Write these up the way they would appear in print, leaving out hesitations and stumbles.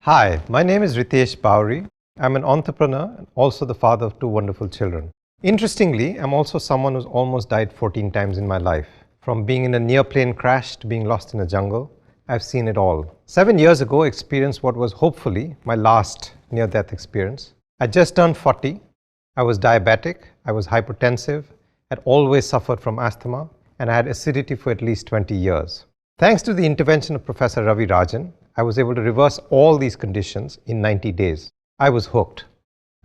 Hi, my name is Ritesh Bawri. I'm an entrepreneur and also the father of two wonderful children. Interestingly, I'm also someone who's almost died 14 times in my life. From being in a near plane crash to being lost in a jungle, I've seen it all. 7 years ago, I experienced what was hopefully my last near-death experience. I just turned 40. I was diabetic, I was hypertensive, had always suffered from asthma, and I had acidity for at least 20 years. Thanks to the intervention of Professor Ravi Rajan, I was able to reverse all these conditions in 90 days. I was hooked.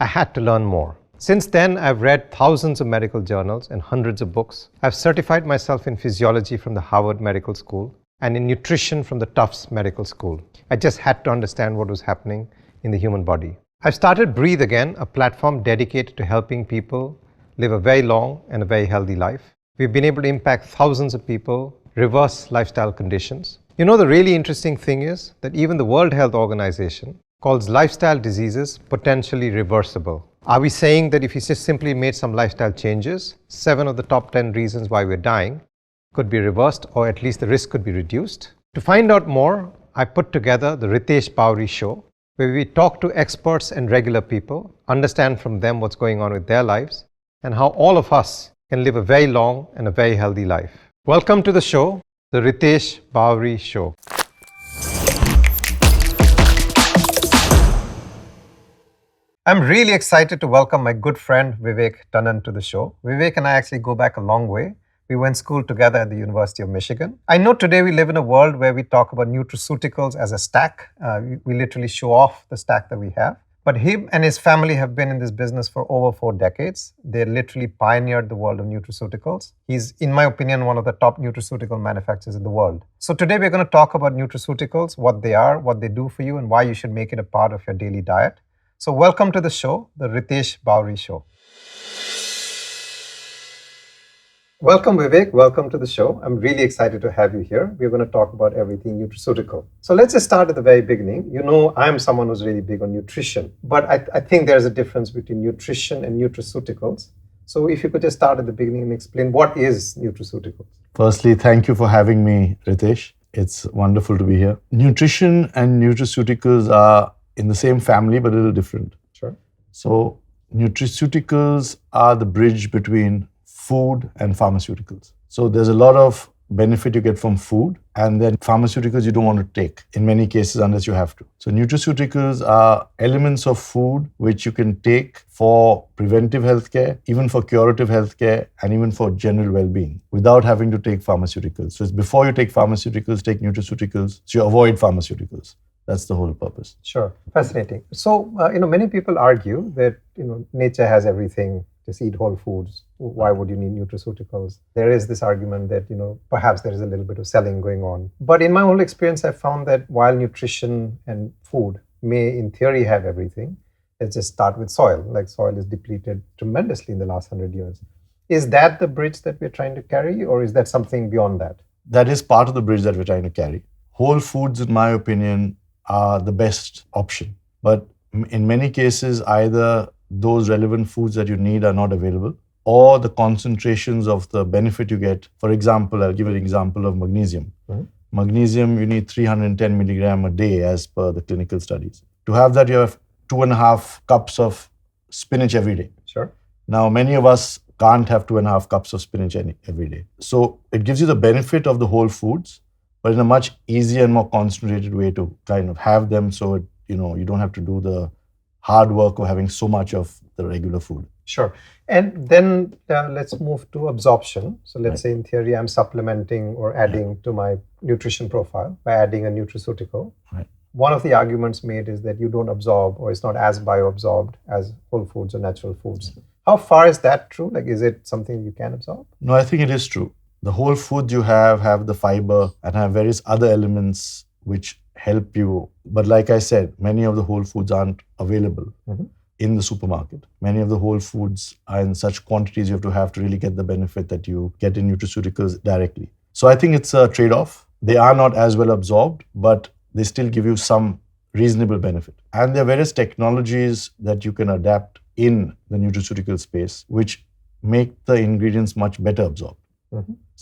I had to learn more. Since then, I've read thousands of medical journals and hundreds of books. I've certified myself in physiology from the Harvard Medical School and in nutrition from the Tufts Medical School. I just had to understand what was happening in the human body. I've started Breathe Again, a platform dedicated to helping people live a very long and a very healthy life. We've been able to impact thousands of people, reverse lifestyle conditions. You know, the really interesting thing is that even the World Health Organization calls lifestyle diseases potentially reversible. Are we saying that if you just simply made some lifestyle changes, 7 of the top 10 reasons why we're dying could be reversed, or at least the risk could be reduced? To find out more, I put together the Ritesh Bawri Show, where we talk to experts and regular people, understand from them what's going on with their lives, and how all of us can live a very long and a very healthy life. Welcome to the show, the Ritesh Bawri Show. I'm really excited to welcome my good friend Vivek Tannan to the show. Vivek and I actually go back a long way. We went to school together at the University of Michigan. I know today we live in a world where we talk about nutraceuticals as a stack. We literally show off the stack that we have. But him and his family have been in this business for over 4 decades. They literally pioneered the world of nutraceuticals. He's, in my opinion, one of the top nutraceutical manufacturers in the world. So today we're going to talk about nutraceuticals, what they are, what they do for you, and why you should make it a part of your daily diet. So welcome to the show, the Ritesh Bawri Show. Welcome, Vivek. Welcome to the show. I'm really excited to have you here. We're going to talk about everything nutraceutical. So let's just start at the very beginning. You know, I'm someone who's really big on nutrition, but I think there's a difference between nutrition and nutraceuticals. So if you could just start at the beginning and explain what is nutraceuticals. Firstly, thank you for having me, Ritesh. It's wonderful to be here. Nutrition and nutraceuticals are in the same family, but a little different. Sure. So nutraceuticals are the bridge between food and pharmaceuticals. So there's a lot of benefit you get from food, and then pharmaceuticals you don't want to take in many cases unless you have to. So nutraceuticals are elements of food which you can take for preventive healthcare, even for curative healthcare, and even for general well-being without having to take pharmaceuticals. So it's before you take pharmaceuticals, take nutraceuticals, so you avoid pharmaceuticals. That's the whole purpose. Sure. Fascinating. So, many people argue that, nature has everything. Just eat whole foods. Why would you need nutraceuticals? There is this argument that, perhaps there is a little bit of selling going on. But in my whole experience, I found that while nutrition and food may in theory have everything, let's just start with soil. Like soil is depleted tremendously in the last 100 years. Is that the bridge that we're trying to carry, or is that something beyond that? That is part of the bridge that we're trying to carry. Whole foods, in my opinion, are the best option. But in many cases, either those relevant foods that you need are not available, or the concentrations of the benefit you get. For example, I'll give an example of magnesium. Mm-hmm. Magnesium, you need 310 milligram a day as per the clinical studies. To have that, you have 2.5 cups of spinach every day. Sure. Now, many of us can't have 2.5 cups of spinach every day. So it gives you the benefit of the whole foods, but in a much easier and more concentrated way to kind of have them, so you don't have to do the hard work of having so much of the regular food. Sure. And then let's move to absorption. So let's say in theory, I'm supplementing or adding to my nutrition profile by adding a nutraceutical. Right. One of the arguments made is that you don't absorb, or it's not as bioabsorbed as whole foods or natural foods. How far is that true? Like, is it something you can absorb? No, I think it is true. The whole foods you have the fiber and have various other elements which help you. But like I said, many of the whole foods aren't available in the supermarket. Many of the whole foods are in such quantities you have to really get the benefit that you get in nutraceuticals directly. So I think it's a trade-off. They are not as well absorbed, but they still give you some reasonable benefit. And there are various technologies that you can adapt in the nutraceutical space which make the ingredients much better absorbed.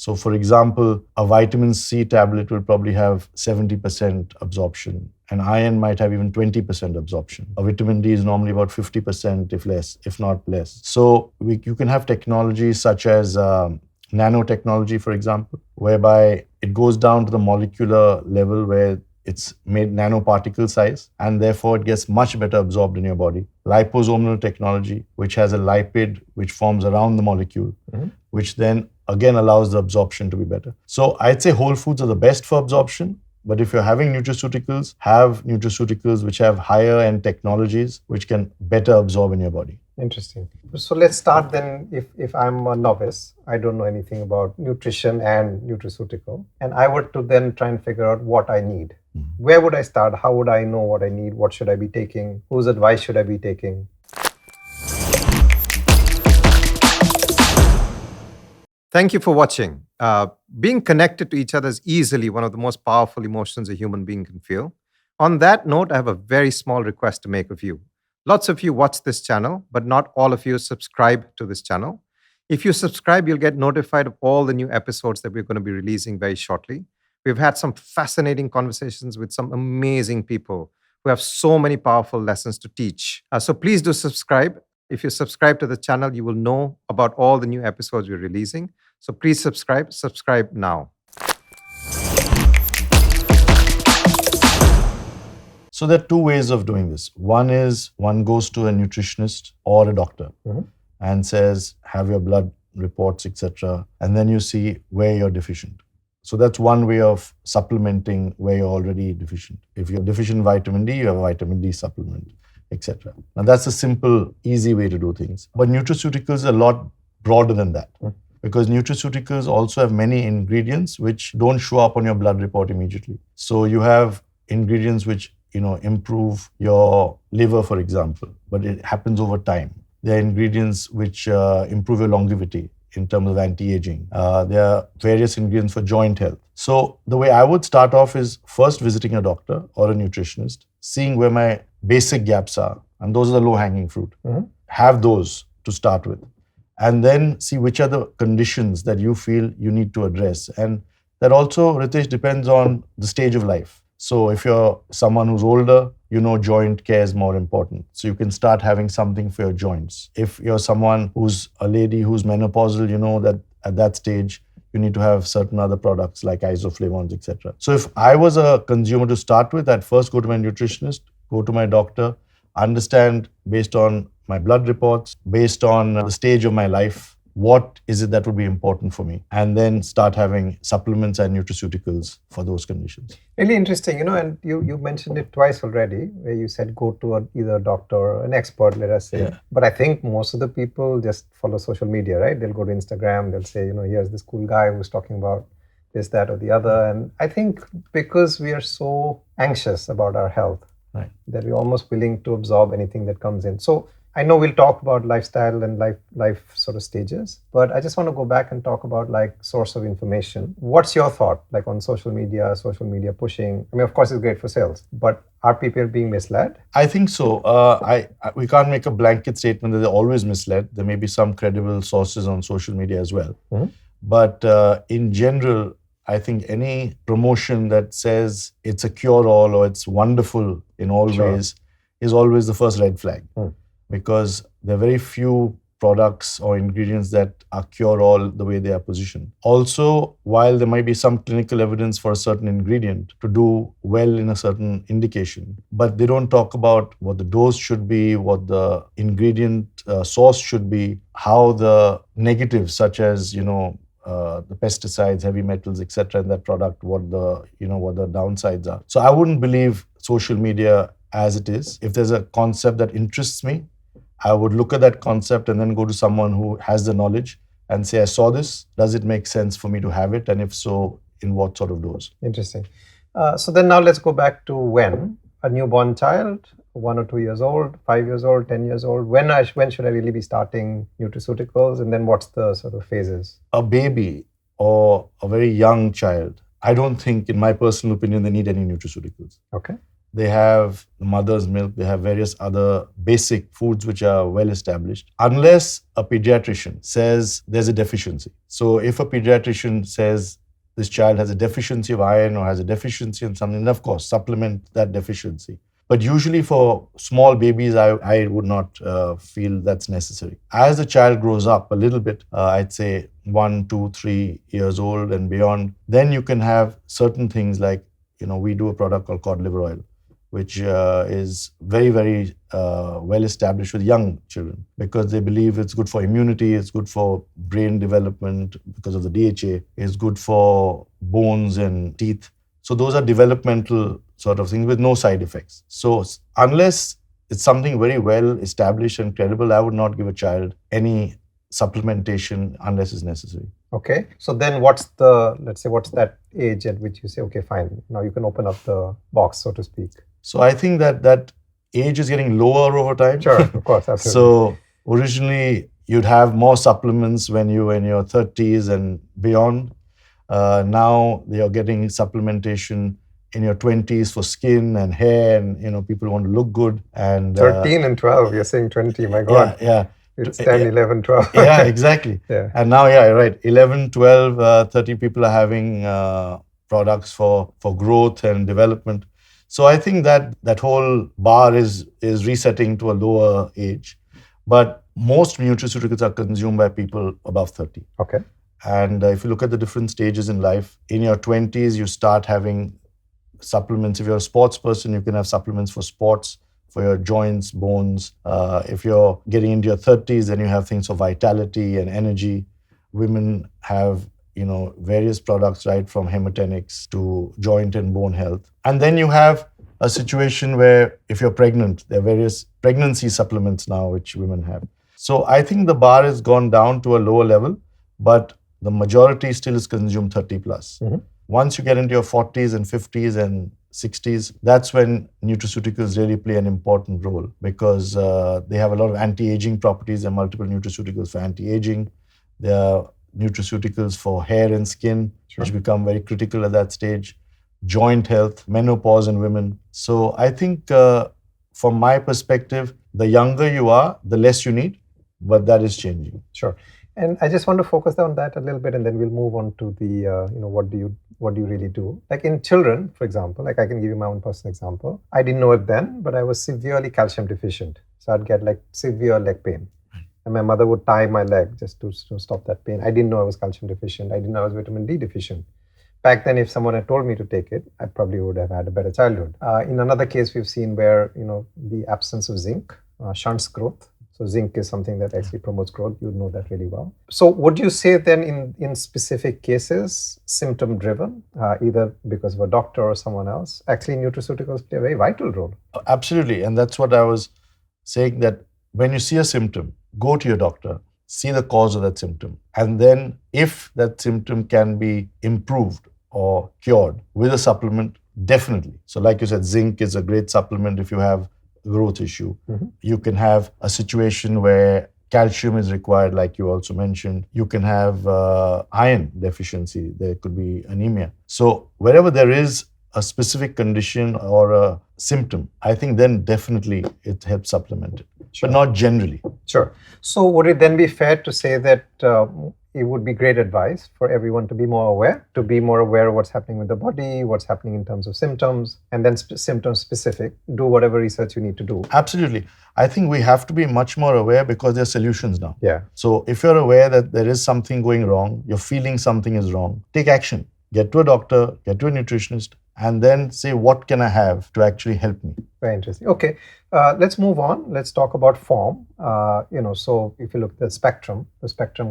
So for example, a vitamin C tablet will probably have 70% absorption. And iron might have even 20% absorption. A vitamin D is normally about 50%, if less, if not less. So you can have technologies such as nanotechnology, for example, whereby it goes down to the molecular level where it's made nanoparticle size, and therefore it gets much better absorbed in your body. Liposomal technology, which has a lipid which forms around the molecule, which then again allows the absorption to be better. So I'd say whole foods are the best for absorption. But if you're having nutraceuticals, have nutraceuticals which have higher end technologies which can better absorb in your body. Interesting. So let's start then. If I'm a novice, I don't know anything about nutrition and nutraceutical, and I were to then try and figure out what I need. Where would I start? How would I know what I need? What should I be taking? Whose advice should I be taking? Thank you for watching. Being connected to each other is easily one of the most powerful emotions a human being can feel. On that note, I have a very small request to make of you. Lots of you watch this channel, but not all of you subscribe to this channel. If you subscribe, you'll get notified of all the new episodes that we're going to be releasing very shortly. We've had some fascinating conversations with some amazing people who have so many powerful lessons to teach. So please do subscribe. If you subscribe to the channel, you will know about all the new episodes we're releasing. So please subscribe now. So there are two ways of doing this. One is one goes to a nutritionist or a doctor and says, have your blood reports, etc. And then you see where you're deficient. So that's one way of supplementing where you're already deficient. If you're deficient in vitamin D, you have a vitamin D supplement, etc. Now that's a simple, easy way to do things. But nutraceuticals are a lot broader than that. Because nutraceuticals also have many ingredients which don't show up on your blood report immediately. So you have ingredients which improve your liver, for example, but it happens over time. There are ingredients which improve your longevity in terms of anti-aging. There are various ingredients for joint health. So the way I would start off is first visiting a doctor or a nutritionist, seeing where my basic gaps are, and those are the low-hanging fruit. Have those to start with. And then see which are the conditions that you feel you need to address. And that also, Ritesh, depends on the stage of life. So if you're someone who's older, joint care is more important. So you can start having something for your joints. If you're someone who's a lady who's menopausal, you know that at that stage, you need to have certain other products like isoflavones, etc. So if I was a consumer to start with, I'd first go to my nutritionist, go to my doctor, understand based on my blood reports, based on the stage of my life, what is it that would be important for me? And then start having supplements and nutraceuticals for those conditions. Really interesting, and you mentioned it twice already, where you said go to either a doctor or an expert, let us say. Yeah. But I think most of the people just follow social media, right? They'll go to Instagram, they'll say, here's this cool guy who's talking about this, that, or the other. And I think because we are so anxious about our health, right, that we're almost willing to absorb anything that comes in. So I know we'll talk about lifestyle and life sort of stages, but I just want to go back and talk about source of information. What's your thought on social media pushing? I mean, of course, it's great for sales, but are people being misled? I think so. We can't make a blanket statement that they're always misled. There may be some credible sources on social media as well. But in general, I think any promotion that says it's a cure-all or it's wonderful in all ways is always the first red flag. Because there are very few products or ingredients that are cure-all the way they are positioned. Also, while there might be some clinical evidence for a certain ingredient to do well in a certain indication, but they don't talk about what the dose should be, what the ingredient source should be, how the negatives such as, the pesticides, heavy metals, etc. in that product, what the downsides are. So I wouldn't believe social media as it is. If there's a concept that interests me, I would look at that concept and then go to someone who has the knowledge and say, I saw this. Does it make sense for me to have it? And if so, in what sort of dose? Interesting. So then now let's go back to when a newborn child, 1 or 2 years old, 5 years old, 10 years old, when should I really be starting nutraceuticals? And then what's the sort of phases? A baby or a very young child, I don't think, in my personal opinion, they need any nutraceuticals. Okay. they have mother's milk, they have various other basic foods which are well established, unless a pediatrician says there's a deficiency. So if a pediatrician says this child has a deficiency of iron or has a deficiency in something, then of course, supplement that deficiency. But usually for small babies, I would not feel that's necessary. As the child grows up a little bit, I'd say 1, 2, 3 years old and beyond, then you can have certain things like, we do a product called cod liver oil, which is very, very well established with young children because they believe it's good for immunity, it's good for brain development because of the DHA, it's good for bones and teeth. So those are developmental sort of things with no side effects. So unless it's something very well established and credible, I would not give a child any supplementation unless it's necessary. Okay. So then what's that age at which you say, okay, fine, now you can open up the box, so to speak? So I think that age is getting lower over time. Sure, of course, absolutely. So originally you'd have more supplements when you were in your 30s and beyond. Now you're getting supplementation in your 20s for skin and hair, and people want to look good. And 13 and 12, you're saying 20, my God. Yeah. It's 10, 11, 12. Yeah, exactly. Yeah. And now, yeah, right, 11, 12, 30 people are having products for growth and development. So I think that whole bar is resetting to a lower age. But most nutraceuticals are consumed by people above 30. Okay. And if you look at the different stages in life, in your 20s, you start having supplements. If you're a sports person, you can have supplements for sports, for your joints, bones. If you're getting into your 30s, then you have things for vitality and energy. Women have, various products, right, from hemotonics to joint and bone health. And then you have a situation where if you're pregnant, there are various pregnancy supplements now which women have. So I think the bar has gone down to a lower level, but the majority still is consumed 30 plus. Mm-hmm. Once you get into your 40s and 50s and 60s, that's when nutraceuticals really play an important role because they have a lot of anti-aging properties. There are multiple nutraceuticals for anti-aging. There are nutraceuticals for hair and skin, sure, which become very critical at that stage. Joint health, menopause in women. So I think from my perspective, the younger you are, the less you need, but that is changing. Sure. And I just want to focus on that a little bit, and then we'll move on to the, what do you really do? Like in children, for example, like I can give you my own personal example. I didn't know it then, but I was severely calcium deficient. So I'd get like severe leg pain. And my mother would tie my leg just to stop that pain. I didn't know I was calcium deficient. I didn't know I was vitamin D deficient. Back then, if someone had told me to take it, I probably would have had a better childhood. In another case, we've seen where, the absence of zinc shunts growth. So zinc is something that actually promotes growth. You know that really well. So would you say then in specific cases, symptom driven, either because of a doctor or someone else, actually nutraceuticals play a very vital role? Absolutely. And that's what I was saying, that when you see a symptom, go to your doctor, see the cause of that symptom. And then if that symptom can be improved or cured with a supplement, definitely. So like you said, zinc is a great supplement if you have growth issue. Mm-hmm. You can have a situation where calcium is required, like you also mentioned. You can have iron deficiency. There could be anemia. So wherever there is a specific condition or a symptom, I think then definitely it helps supplement it, sure, but not generally. Sure. So would it then be fair to say that it would be great advice for everyone to be more aware of what's happening with the body, what's happening in terms of symptoms, and then symptom specific, do whatever research you need to do? Absolutely. I think we have to be much more aware because there are solutions now. Yeah. So if you're aware that there is something going wrong, you're feeling something is wrong, take action. Get to a doctor, get to a nutritionist, and then say, what can I have to actually help me? Very interesting. Okay, let's move on. Let's talk about form. So if you look at the spectrum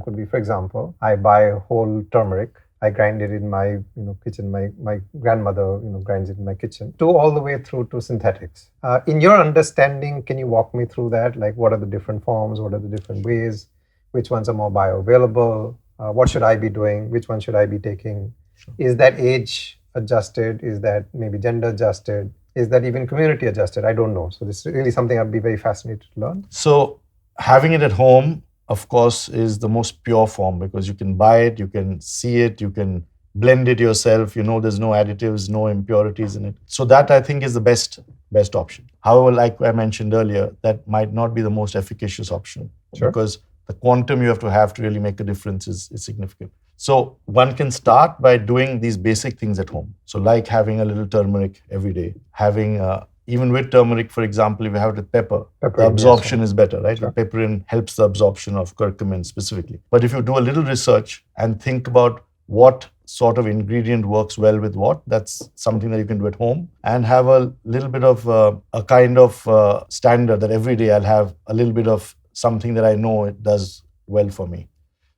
could be, for example, I buy whole turmeric, I grind it in my kitchen. My grandmother grinds it in my kitchen, to all the way through to synthetics. In your understanding, can you walk me through that? Like, what are the different forms? What are the different ways? Which ones are more bioavailable? What should I be doing? Which one should I be taking? Sure. Is that age adjusted? Is that maybe gender adjusted? Is that even community adjusted? I don't know. So this is really something I'd be very fascinated to learn. So having it at home, of course, is the most pure form because you can buy it, you can see it, you can blend it yourself. You know, there's no additives, no impurities in it. So that I think is the best option. However, like I mentioned earlier, that might not be the most efficacious option because the quantum you have to really make a difference is significant. So one can start by doing these basic things at home. So like having a little turmeric every day, having even with turmeric, for example, if you have it with pepper, the absorption is better, right? The pepperin helps the absorption of curcumin specifically. But if you do a little research and think about what sort of ingredient works well with what, that's something that you can do at home, and have a little bit of a kind of standard that every day I'll have a little bit of something that I know it does well for me.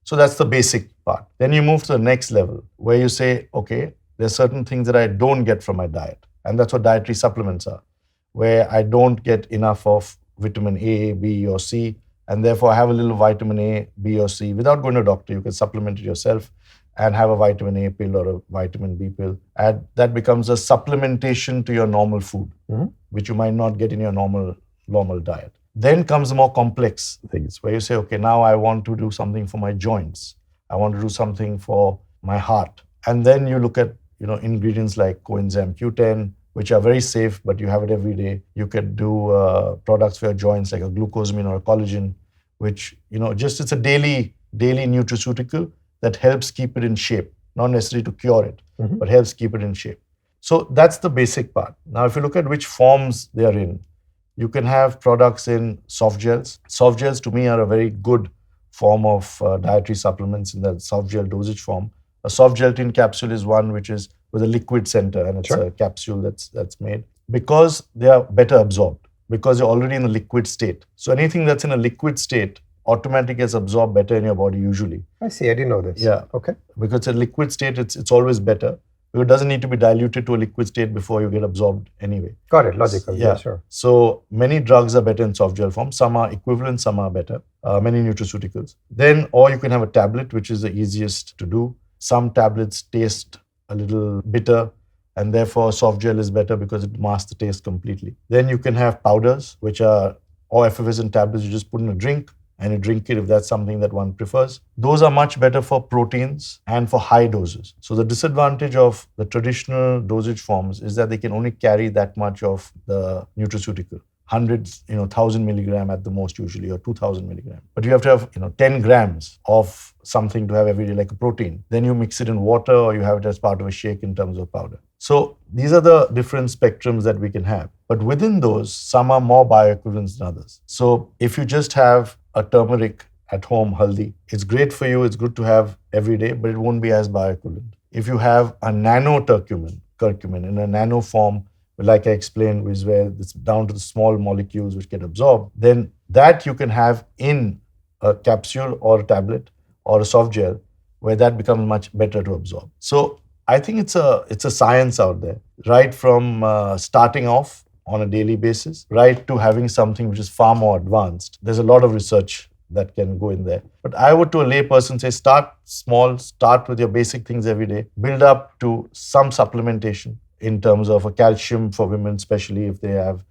So that's the basic part. Then you move to the next level where you say, okay, there's certain things that I don't get from my diet. And that's what dietary supplements are, where I don't get enough of vitamin A, B, or C. And therefore I have a little vitamin A, B, or C. Without going to a doctor, you can supplement it yourself and have a vitamin A pill or a vitamin B pill. And that becomes a supplementation to your normal food, which you might not get in your normal diet. Then comes the more complex things where you say, okay, now I want to do something for my joints. I want to do something for my heart. And then you look at, ingredients like coenzyme Q10, which are very safe, but you have it every day. You could do products for your joints like a glucosamine or a collagen, which, it's a daily nutraceutical that helps keep it in shape, not necessarily to cure it, but helps keep it in shape. So that's the basic part. Now, if you look at which forms they are in, you can have products in soft gels. Soft gels to me are a very good form of dietary supplements in the soft gel dosage form. A soft gelatin capsule is one which is with a liquid center, and it's a capsule that's made because they are better absorbed, because you're already in a liquid state. So anything that's in a liquid state automatically gets absorbed better in your body usually. I see. I didn't know this. Yeah. Okay. Because a liquid state, it's always better. It doesn't need to be diluted to a liquid state before you get absorbed anyway. Got it. Logical. Yeah, sure. So many drugs are better in soft gel form. Some are equivalent, some are better. Many nutraceuticals. Then, or you can have a tablet, which is the easiest to do. Some tablets taste a little bitter, and therefore soft gel is better because it masks the taste completely. Then you can have powders, which are or effervescent tablets you just put in a drink, and you drink it if that's something that one prefers. Those are much better for proteins and for high doses. So the disadvantage of the traditional dosage forms is that they can only carry that much of the nutraceutical. Hundreds, 1,000 milligram at the most usually, or 2,000 milligram. But you have to have, 10 grams of something to have every day, like a protein. Then you mix it in water, or you have it as part of a shake in terms of powder. So these are the different spectrums that we can have. But within those, some are more bioequivalent than others. So if you just have a turmeric at home, haldi, it's great for you, it's good to have every day, but it won't be as bioequivalent. If you have a curcumin in a nano form, like I explained, is where it's down to the small molecules which get absorbed, then that you can have in a capsule or a tablet or a soft gel, where that becomes much better to absorb. So I think it's a science out there, right from starting off on a daily basis, right to having something which is far more advanced. There's a lot of research that can go in there. But I would, to a lay person, say start small, start with your basic things every day, build up to some supplementation in terms of a calcium for women, especially if they have,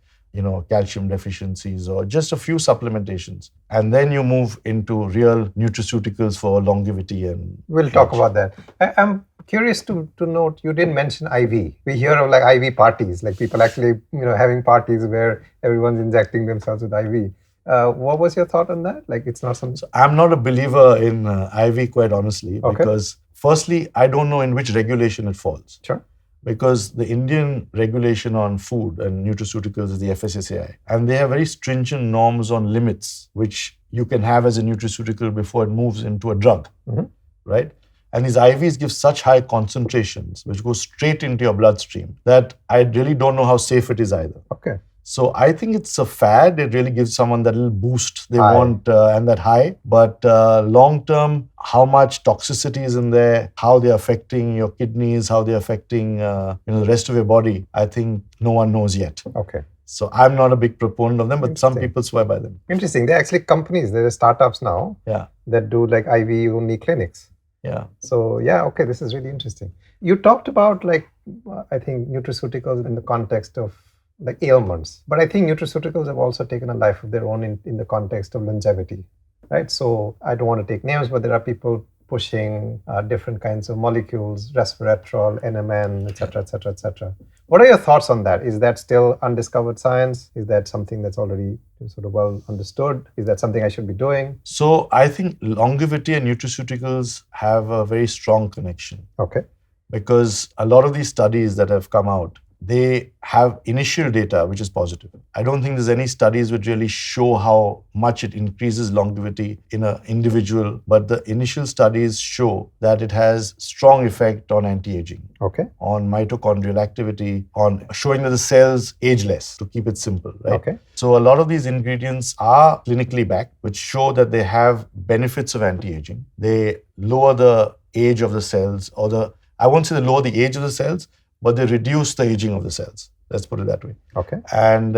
calcium deficiencies, or just a few supplementations. And then you move into real nutraceuticals for longevity. And we'll talk about that. I'm curious to note, you didn't mention IV. We hear of like IV parties, like people actually, having parties where everyone's injecting themselves with IV. What was your thought on that? Like, it's not something. So I'm not a believer in IV, quite honestly, because firstly, I don't know in which regulation it falls. Sure. Because the Indian regulation on food and nutraceuticals is the FSSAI. And they have very stringent norms on limits, which you can have as a nutraceutical before it moves into a drug, right? And these IVs give such high concentrations, which go straight into your bloodstream, that I really don't know how safe it is either. Okay. So I think it's a fad. It really gives someone that little boost they want and that high. But long term, how much toxicity is in there, how they're affecting your kidneys, how they're affecting the rest of your body, I think no one knows yet. Okay. So I'm not a big proponent of them, but some people swear by them. Interesting. There are actually companies, there are startups now that do like IV only clinics. Yeah. So okay, this is really interesting. You talked about I think nutraceuticals in the context of like ailments, but I think nutraceuticals have also taken a life of their own in the context of longevity, right? So I don't want to take names, but there are people pushing different kinds of molecules, resveratrol, NMN, etc., etc., etc. What are your thoughts on that? Is that still undiscovered science? Is that something that's already sort of well understood? Is that something I should be doing? So I think longevity and nutraceuticals have a very strong connection. Okay. Because a lot of these studies that have come out, they have initial data which is positive. I don't think there's any studies which really show how much it increases longevity in an individual, but the initial studies show that it has strong effect on anti-aging, Okay. on mitochondrial activity, on showing that the cells age less, to keep it simple, right? Okay. So a lot of these ingredients are clinically backed, which show that they have benefits of anti-aging. They lower the age of the cells, or I won't say they lower the age of the cells, but they reduce the aging of the cells. Let's put it that way. Okay. And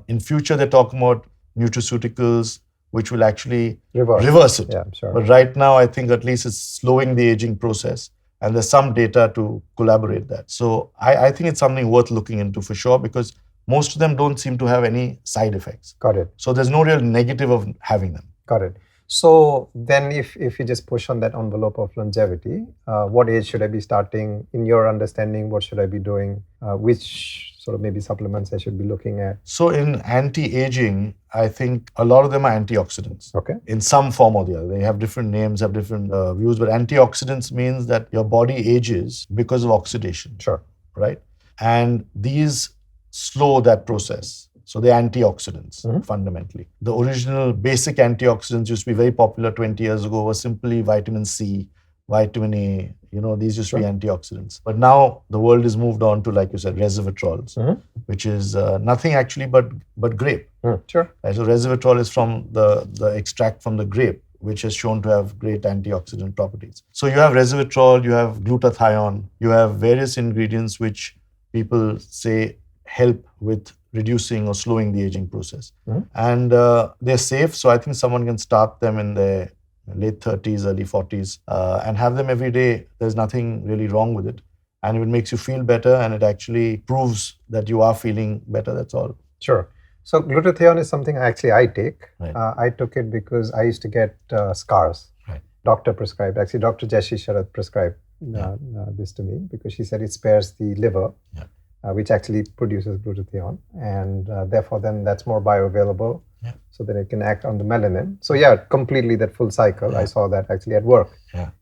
in future, they're talking about nutraceuticals, which will actually Reverse it. Yeah, I'm sure. But right now, I think at least it's slowing the aging process. And there's some data to collaborate that. So I think it's something worth looking into for sure, because most of them don't seem to have any side effects. Got it. So there's no real negative of having them. Got it. So then if you just push on that envelope of longevity, what age should I be starting? In your understanding, what should I be doing? Which sort of maybe supplements I should be looking at? So in anti-aging, I think a lot of them are antioxidants. Okay. In some form or the other. They have different names, have different views, but antioxidants means that your body ages because of oxidation. Sure. Right? And these slow that process. So they're antioxidants, fundamentally. The original basic antioxidants used to be very popular 20 years ago, was simply vitamin C, vitamin A, these used to be antioxidants. But now the world has moved on to, like you said, resveratrols, which is nothing actually but grape. Sure. Right? So resveratrol is from the extract from the grape, which has shown to have great antioxidant properties. So you have resveratrol, you have glutathione, you have various ingredients which people say help with reducing or slowing the aging process. And they're safe, so I think someone can start them in their late 30s, early 40s, and have them every day. There's nothing really wrong with it. And it makes you feel better, and it actually proves that you are feeling better, that's all. Sure. So glutathione is something I take. Right. I took it because I used to get scars. Right. Doctor prescribed, actually Dr. Jashi Sharath prescribed this to me because she said it spares the liver. Which actually produces glutathione, and therefore then that's more bioavailable, so that it can act on the melanin. So completely that full cycle. I saw that actually at work,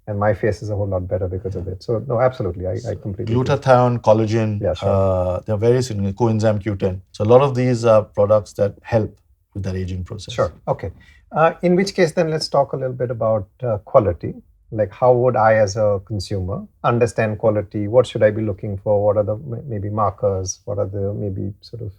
and my face is a whole lot better because of it. So no, absolutely, I completely Glutathione, collagen, there are various coenzyme Q10. So a lot of these are products that help with that aging process. Sure. Okay. In which case then let's talk a little bit about quality. Like how would I as a consumer understand quality? What should I be looking for? What are the maybe markers? What are the maybe sort of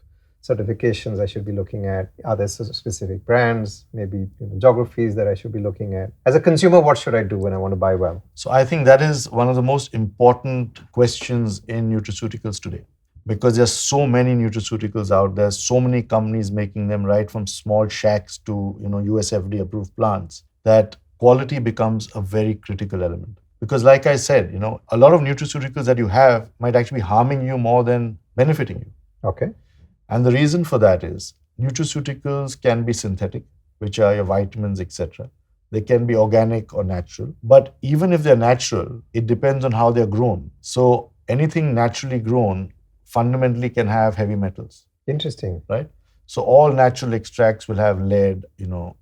certifications I should be looking at? Are there specific brands, maybe geographies that I should be looking at? As a consumer, what should I do when I want to buy well? So I think that is one of the most important questions in nutraceuticals today. Because there's so many nutraceuticals out there, so many companies making them, right from small shacks to US FDA approved plants, that quality becomes a very critical element. Because like I said, a lot of nutraceuticals that you have might actually be harming you more than benefiting you. Okay. And the reason for that is nutraceuticals can be synthetic, which are your vitamins, etc. They can be organic or natural. But even if they're natural, it depends on how they're grown. So anything naturally grown fundamentally can have heavy metals. Interesting. Right? So all natural extracts will have lead,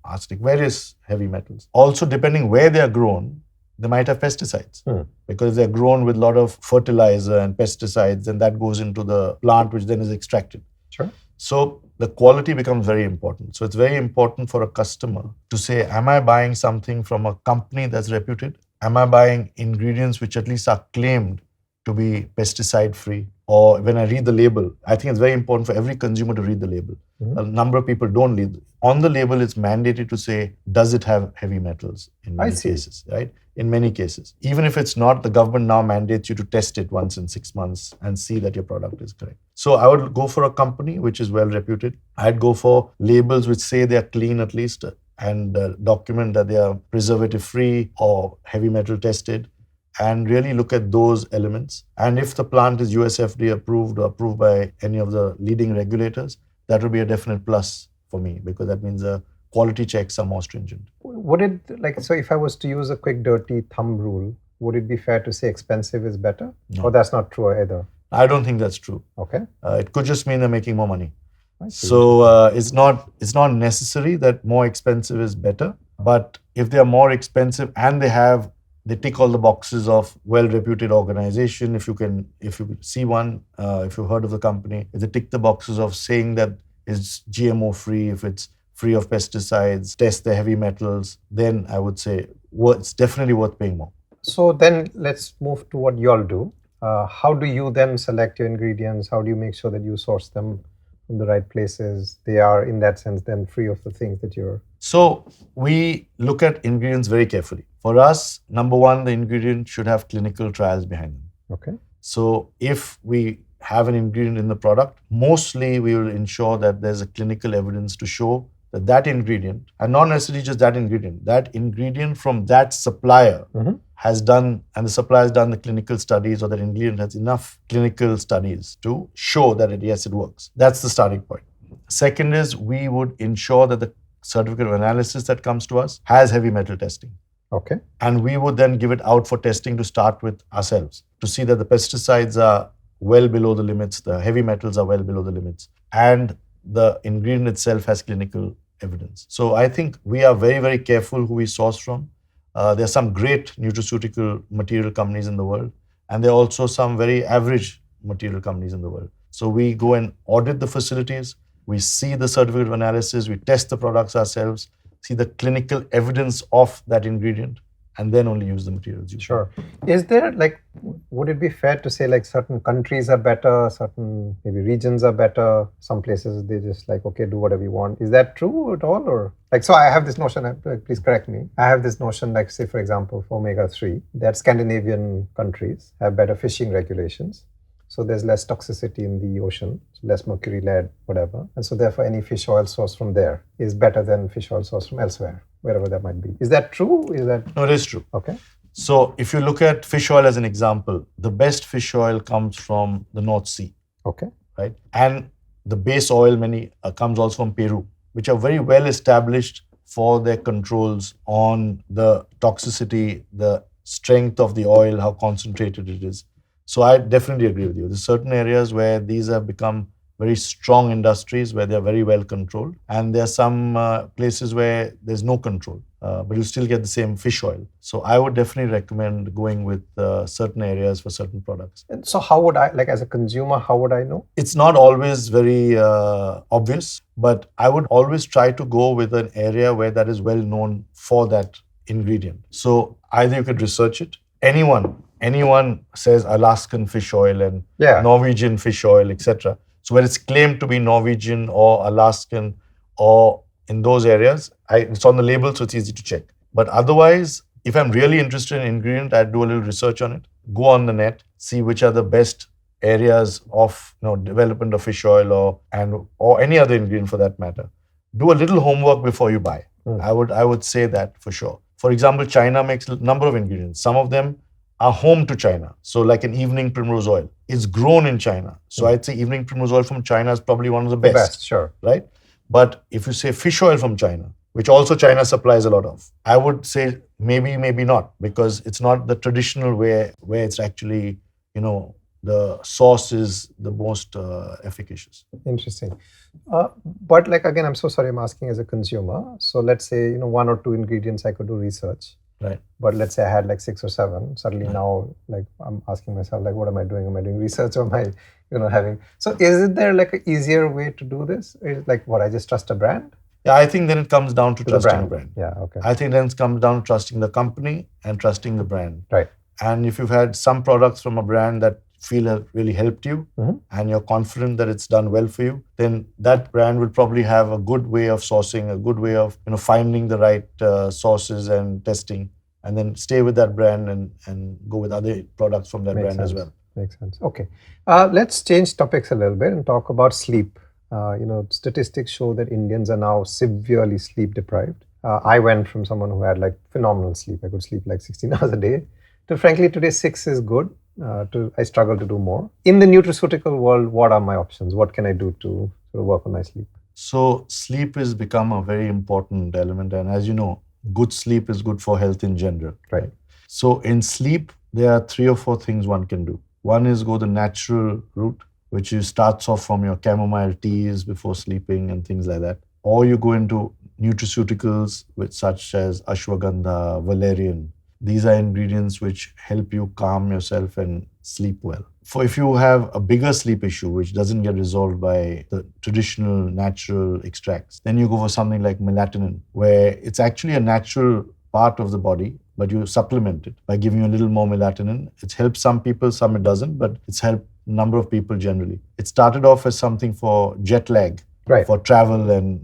arsenic, various heavy metals. Also, depending where they are grown, they might have pesticides. Because they're grown with a lot of fertilizer and pesticides, and that goes into the plant, which then is extracted. Sure. So the quality becomes very important. So it's very important for a customer to say, am I buying something from a company that's reputed? Am I buying ingredients which at least are claimed to be pesticide free? Or when I read the label, I think it's very important for every consumer to read the label. A number of people don't read. On the label, it's mandated to say, does it have heavy metals in many cases, right? In many cases. Even if it's not, the government now mandates you to test it once in 6 months and see that your product is correct. So I would go for a company which is well reputed. I'd go for labels which say they're clean at least and document that they are preservative free or heavy metal tested, and really look at those elements. And if the plant is US FDA approved or approved by any of the leading regulators, that would be a definite plus for me, because that means the quality checks are more stringent. Would it, like, so if I was to use a quick dirty thumb rule, would it be fair to say expensive is better? No. Or that's not true either? I don't think that's true. Okay. It could just mean they're making more money. I see. So it's not necessary that more expensive is better. But if they are more expensive and they tick all the boxes of well-reputed organization, if you see one, if you've heard of the company, if they tick the boxes of saying that it's GMO free, if it's free of pesticides, test the heavy metals, then I would say it's definitely worth paying more. So then let's move to what you all do. How do you then select your ingredients? How do you make sure that you source them from the right places? They are, in that sense, then free of the things that you're... So we look at ingredients very carefully. For us, number one, the ingredient should have clinical trials behind them. Okay. So if we have an ingredient in the product, mostly we will ensure that there's a clinical evidence to show that ingredient, and not necessarily just that ingredient from that supplier has done, and the supplier has done the clinical studies, or that ingredient has enough clinical studies to show that it works. That's the starting point. Second is we would ensure that the certificate of analysis that comes to us has heavy metal testing. Okay. And we would then give it out for testing to start with ourselves, to see that the pesticides are well below the limits, the heavy metals are well below the limits, and the ingredient itself has clinical evidence. So I think we are very, very careful who we source from. There are some great nutraceutical material companies in the world, and there are also some very average material companies in the world. So we go and audit the facilities, we see the certificate of analysis, we test the products ourselves, see the clinical evidence of that ingredient, and then only use the materials. Sure. Is there, like, would it be fair to say, like, certain countries are better, certain maybe regions are better, some places they just like, okay, do whatever you want. Is that true at all? Or like, so I have this notion, please correct me. I have this notion, like, say, for example, for omega-3, that Scandinavian countries have better fishing regulations. So there's less toxicity in the ocean, so less mercury, lead, whatever. And so therefore any fish oil sourced from there is better than fish oil sourced from elsewhere, wherever that might be. Is that true? No, it is true. Okay. So if you look at fish oil as an example, the best fish oil comes from the North Sea. Okay. Right? And the base oil comes also from Peru, which are very well established for their controls on the toxicity, the strength of the oil, how concentrated it is. So I definitely agree with you. There's certain areas where these have become very strong industries, where they're very well controlled. And there are some places where there's no control, but you still get the same fish oil. So I would definitely recommend going with certain areas for certain products. And so how would I, like as a consumer, how would I know? It's not always very obvious, but I would always try to go with an area where that is well known for that ingredient. So either you could research it. Anyone says Alaskan fish oil and Norwegian fish oil, etc. So when it's claimed to be Norwegian or Alaskan or in those areas, it's on the label, so it's easy to check. But otherwise, if I'm really interested in an ingredient, I'd do a little research on it, go on the net, see which are the best areas of development of fish oil or any other ingredient for that matter. Do a little homework before you buy. I would say that for sure. For example, China makes a number of ingredients. Some of them are home to China. So like an evening primrose oil, it's grown in China. So I'd say evening primrose oil from China is probably one of the best. The best, sure. Right? But if you say fish oil from China, which also China supplies a lot of, I would say maybe not, because it's not the traditional way where it's actually, the source is the most efficacious. Interesting. But like, again, I'm so sorry I'm asking as a consumer. So let's say, one or two ingredients I could do research. Right. But let's say I had like 6 or 7. Suddenly now, like, I'm asking myself, like, what am I doing? Am I doing research or am I, having... So is there like an easier way to do this? Is like, I just trust a brand? Yeah, I think then it comes down to trusting a brand. Yeah, okay. I think then it comes down to trusting the company and trusting the brand. Right. And if you've had some products from a brand that feel have really helped you and you're confident that it's done well for you, then that brand will probably have a good way of sourcing, a good way of finding the right sources and testing, and then stay with that brand and go with other products from that brand as well. Makes sense. Okay. Let's change topics a little bit and talk about sleep. Statistics show that Indians are now severely sleep deprived. I went from someone who had like phenomenal sleep. I could sleep like 16 hours a day to frankly today 6 is good. I struggle to do more. In the nutraceutical world, what are my options? What can I do to sort of work on my sleep? So sleep has become a very important element. And as you know, good sleep is good for health in general. Right. So in sleep, there are 3 or 4 things one can do. One is go the natural route, which starts off from your chamomile teas before sleeping and things like that. Or you go into nutraceuticals, such as ashwagandha, valerian. These are ingredients which help you calm yourself and sleep well. For if you have a bigger sleep issue, which doesn't get resolved by the traditional natural extracts, then you go for something like melatonin, where it's actually a natural part of the body, but you supplement it by giving you a little more melatonin. It's helped some people, some it doesn't, but it's helped a number of people generally. It started off as something for jet lag, Right. for travel and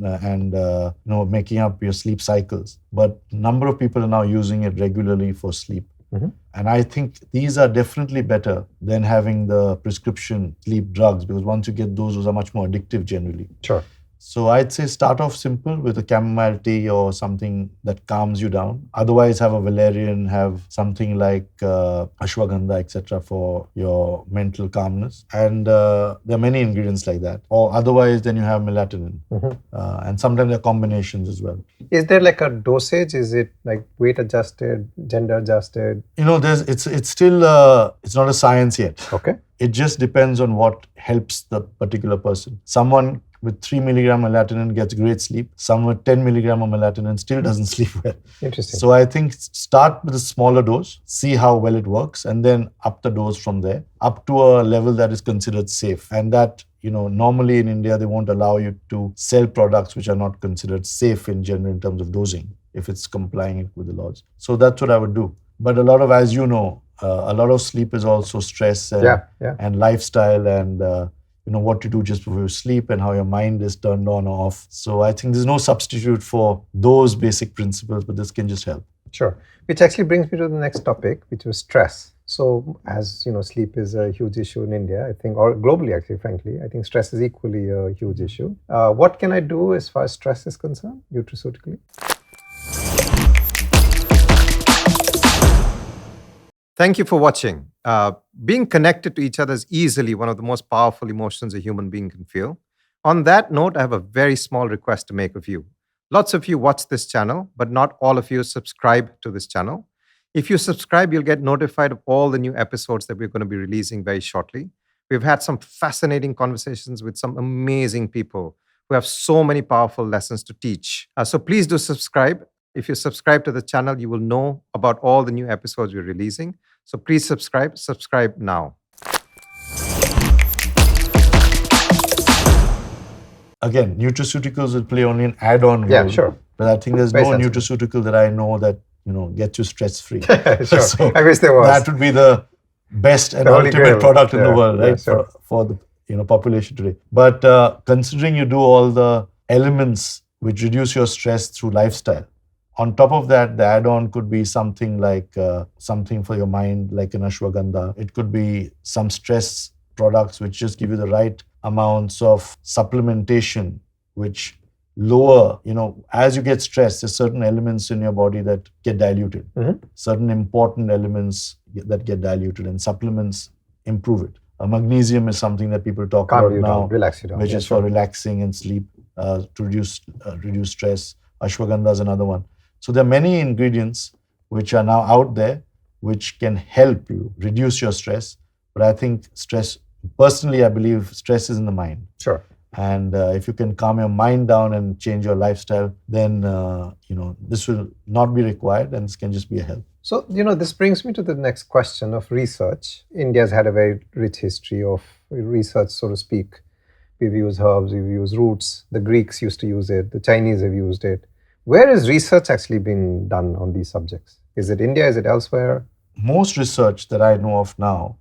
making up your sleep cycles. But a number of people are now using it regularly for sleep. Mhm. And I think these are definitely better than having the prescription sleep drugs, because once you get those are much more addictive generally. Sure. So I'd say start off simple with a chamomile tea or something that calms you down. Otherwise, have a valerian, have something like ashwagandha, etc. for your mental calmness. And there are many ingredients like that. Or otherwise, then you have melatonin. And sometimes there are combinations as well. Is there like a dosage? Is it like weight adjusted, gender adjusted? It's still it's not a science yet. Okay. It just depends on what helps the particular person. Someone with 3 milligram melatonin gets great sleep. Someone with 10 milligram of melatonin still doesn't sleep well. Interesting. So I think start with a smaller dose, see how well it works, and then up the dose from there, up to a level that is considered safe. And that, normally in India, they won't allow you to sell products which are not considered safe in general in terms of dosing, if it's complying with the laws. So that's what I would do. But a lot of, as you know, a lot of sleep is also stress and lifestyle and what you do just before you sleep and how your mind is turned on or off. So I think there's no substitute for those basic principles, but this can just help. Sure. Which actually brings me to the next topic, which was stress. So as you know, sleep is a huge issue in India, I think, or globally actually, frankly. I think stress is equally a huge issue. What can I do as far as stress is concerned, nutraceutically? Thank you for watching. Being connected to each other is easily one of the most powerful emotions a human being can feel. On that note, I have a very small request to make of you. Lots of you watch this channel, but not all of you subscribe to this channel. If you subscribe, you'll get notified of all the new episodes that we're going to be releasing very shortly. We've had some fascinating conversations with some amazing people who have so many powerful lessons to teach. So please do subscribe. If you subscribe to the channel, you will know about all the new episodes we're releasing. So please subscribe now. Again, nutraceuticals will play only an add-on role. Yeah, sure. But I think there's Very no sensible. nutraceutical that I know that gets you stress-free. Sure. So I wish there was. that would be the best and The holy ultimate grail. product in the Yeah, world, yeah, right? sure. For the population today. But considering you do all the elements which reduce your stress through lifestyle, on top of that, the add-on could be something like something for your mind, like an ashwagandha. It could be some stress products which just give you the right amounts of supplementation, which lower, as you get stressed, there's certain elements in your body that get diluted. Certain important elements that get diluted, and supplements improve it. Magnesium is something that people talk Calm about you now, down, relax you down. which Yeah, is sure. for relaxing and sleep, to reduce stress. Ashwagandha is another one. So there are many ingredients which are now out there which can help you reduce your stress. But I think personally, I believe stress is in the mind. Sure. And if you can calm your mind down and change your lifestyle, then this will not be required, and this can just be a help. So, this brings me to the next question of research. India's had a very rich history of research, so to speak. We've used herbs, we've used roots. The Greeks used to use it. The Chinese have used it. Where has research actually been done on these subjects? Is it India? Is it elsewhere? Most research that I know of now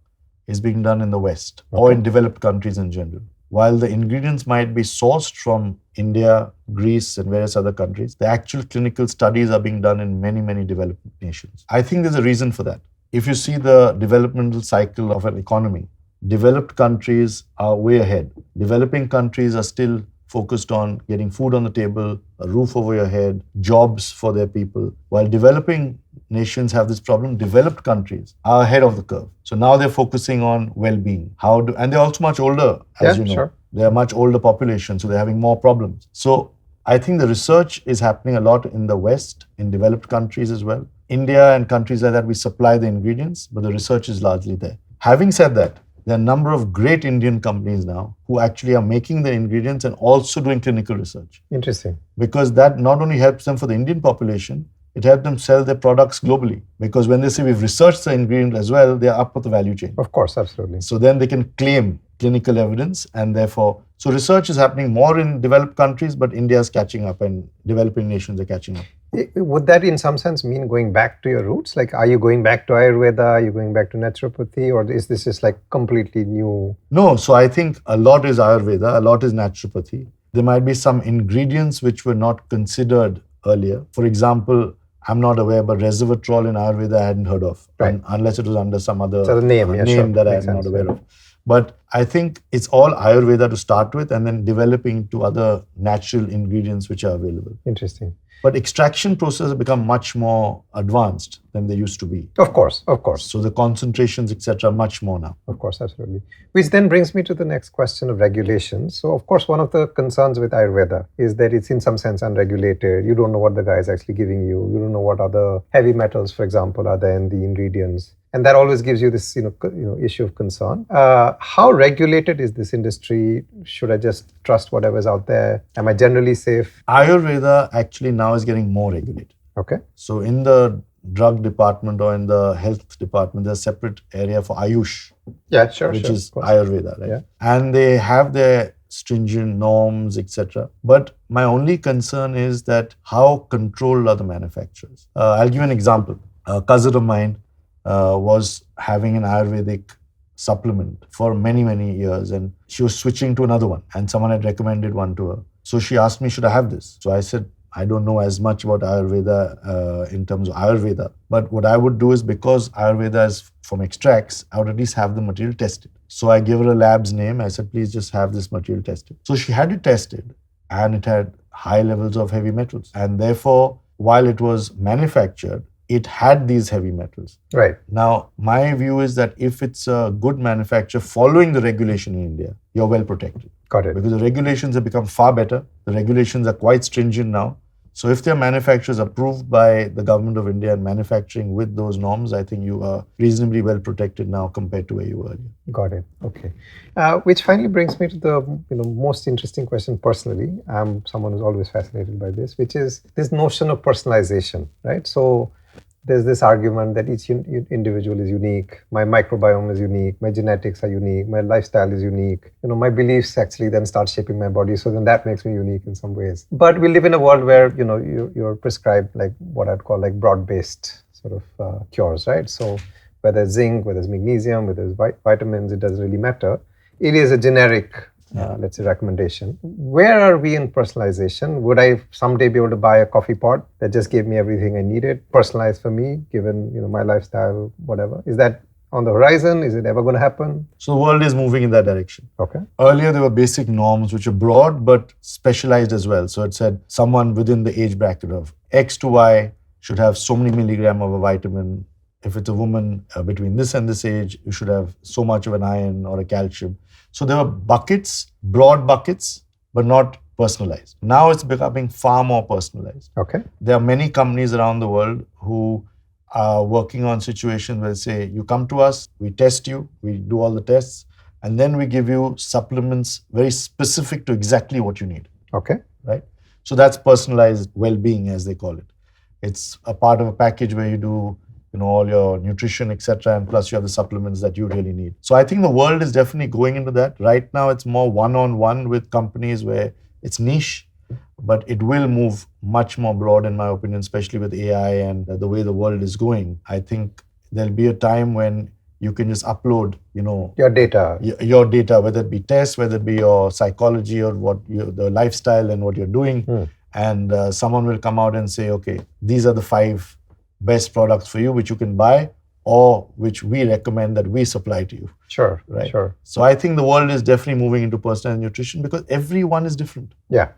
is being done in the West or in developed countries in general. While the ingredients might be sourced from India, Greece, and various other countries, the actual clinical studies are being done in many, many developed nations. I think there's a reason for that. If you see the developmental cycle of an economy, developed countries are way ahead. Developing countries are still focused on getting food on the table, a roof over your head, jobs for their people. While developing nations have this problem, developed countries are ahead of the curve. So now they're focusing on well-being. And they're also much older, as you know. Sure. They're a much older population, so they're having more problems. So I think the research is happening a lot in the West, in developed countries as well. India and countries like that, we supply the ingredients, but the research is largely there. Having said that, there are a number of great Indian companies now who actually are making the ingredients and also doing clinical research. Interesting. Because that not only helps them for the Indian population, it helps them sell their products globally. Because when they say we've researched the ingredient as well, they're up with the value chain. Of course, absolutely. So then they can claim clinical evidence, and therefore, so research is happening more in developed countries, but India is catching up and developing nations are catching up. Would that in some sense mean going back to your roots? Like, are you going back to Ayurveda? Are you going back to naturopathy? Or is this just like completely new? No, so I think a lot is Ayurveda, a lot is naturopathy. There might be some ingredients which were not considered earlier. For example, I'm not aware, but resveratrol in Ayurveda I hadn't heard of, right, unless it was under some other name, that I'm not aware of. But I think it's all Ayurveda to start with, and then developing to other natural ingredients which are available. Interesting. But extraction processes have become much more advanced than they used to be. Of course, of course. So the concentrations, etc., are much more now. Of course, absolutely. Which then brings me to the next question of regulation. So, of course, one of the concerns with Ayurveda is that it's in some sense unregulated. You don't know what the guy is actually giving you. You don't know what other heavy metals, for example, are there in the ingredients. And that always gives you this, issue of concern. How regulated is this industry? Should I just trust whatever's out there? Am I generally safe? Ayurveda actually now is getting more regulated. Okay. So in the drug department or in the health department, there's a separate area for Ayush. Yeah, sure. Which is of Ayurveda, right? Yeah. And they have their stringent norms, etc. But my only concern is that how controlled are the manufacturers? I'll give you an example. A cousin of mine was having an Ayurvedic supplement for many, many years, and she was switching to another one, and someone had recommended one to her. So she asked me, should I have this? So I said, I don't know as much about Ayurveda in terms of Ayurveda, but what I would do is, because Ayurveda is from extracts, I would at least have the material tested. So I gave her a lab's name. I said, please just have this material tested. So she had it tested, and it had high levels of heavy metals. And therefore, while it was manufactured, it had these heavy metals. Right. Now, my view is that if it's a good manufacturer following the regulation in India, you're well protected. Got it. Because the regulations have become far better. The regulations are quite stringent now. So if their manufacturers approved by the government of India and manufacturing with those norms, I think you are reasonably well protected now compared to where you were earlier. Got it. Okay. Which finally brings me to the most interesting question personally. I'm someone who's always fascinated by this, which is this notion of personalization, right? So there's this argument that each individual is unique. My microbiome is unique. My genetics are unique. My lifestyle is unique. My beliefs actually then start shaping my body. So then that makes me unique in some ways. But we live in a world where, you're prescribed like what I'd call like broad-based sort of cures, right? So whether it's zinc, whether it's magnesium, whether it's vitamins, it doesn't really matter. It is a generic let's say recommendation. Where are we in personalization? Would I someday be able to buy a coffee pot that just gave me everything I needed, personalized for me, given my lifestyle, whatever? Is that on the horizon? Is it ever going to happen? So the world is moving in that direction. Okay. Earlier there were basic norms which are broad but specialized as well. So it said someone within the age bracket of X to Y should have so many milligram of a vitamin. If it's a woman between this and this age, you should have so much of an iron or a calcium. So there were buckets, broad buckets, but not personalized. Now it's becoming far more personalized. Okay. There are many companies around the world who are working on situations where they say, you come to us, we test you, we do all the tests, and then we give you supplements very specific to exactly what you need. Okay. Right? So that's personalized well-being, as they call it. It's a part of a package where you do all your nutrition, etc., and plus you have the supplements that you really need. So I think the world is definitely going into that. Right now, it's more one-on-one with companies where it's niche, but it will move much more broad, in my opinion, especially with AI and the way the world is going. I think there'll be a time when you can just upload, your data, whether it be tests, whether it be your psychology or the lifestyle and what you're doing, and someone will come out and say, okay, these are the 5 best products for you, which you can buy, or which we recommend that we supply to you. Sure, right? Sure. So I think the world is definitely moving into personalized nutrition because everyone is different. Yeah.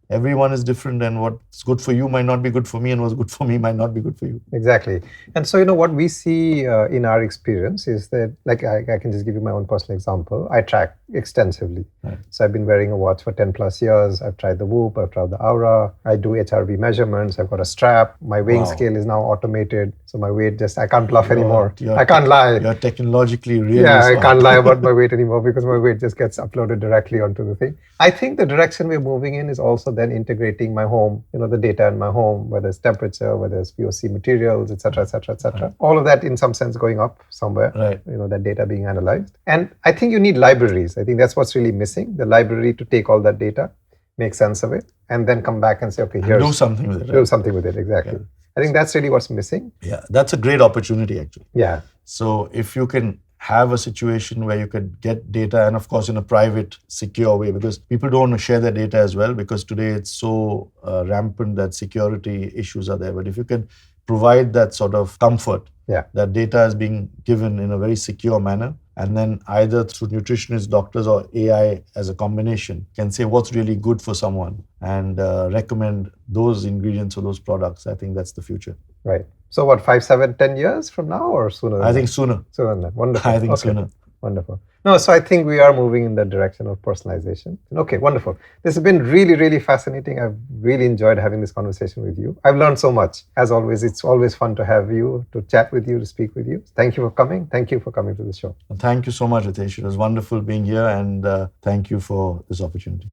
everyone is different, and what's good for you might not be good for me, and what's good for me might not be good for you. Exactly. And so, what we see in our experience is that, like, I can just give you my own personal example. I track extensively. Right. So I've been wearing a watch for 10 plus years. I've tried the Whoop, I've tried the Aura. I do HRV measurements. I've got a strap. My weighing Wow. scale is now automated. So my weight I can't bluff anymore. You're I can't lie. You're technologically really Yeah, smart. I can't lie about my weight anymore because my weight just gets uploaded directly onto the thing. I think the direction we're moving in is also then integrating my home, the data in my home, whether it's temperature, whether it's VOC materials, et cetera, et cetera, et cetera. Right. All of that in some sense going up somewhere, Right. that data being analyzed. And I think you need libraries. I think that's what's really missing, the library to take all that data, make sense of it, and then come back and say, okay, here's... do something with it. Do something with it, exactly. Yeah. I think that's really what's missing. Yeah, that's a great opportunity actually. Yeah. So if you can have a situation where you could get data, and of course in a private, secure way, because people don't want to share their data as well, because today it's so rampant that security issues are there. But if you can provide that sort of comfort, that data is being given in a very secure manner, and then either through nutritionists, doctors, or AI as a combination can say what's really good for someone and recommend those ingredients or those products, I think that's the future. Right. So what, 5, 7, 10 years from now or sooner? I think sooner. Sooner than that. Wonderful. I think sooner. Wonderful. No, so I think we are moving in that direction of personalization. Okay, wonderful. This has been really, really fascinating. I've really enjoyed having this conversation with you. I've learned so much. As always, it's always fun to have you, to chat with you, to speak with you. Thank you for coming. Thank you for coming to the show. Thank you so much, Ritesh. It was wonderful being here, and thank you for this opportunity.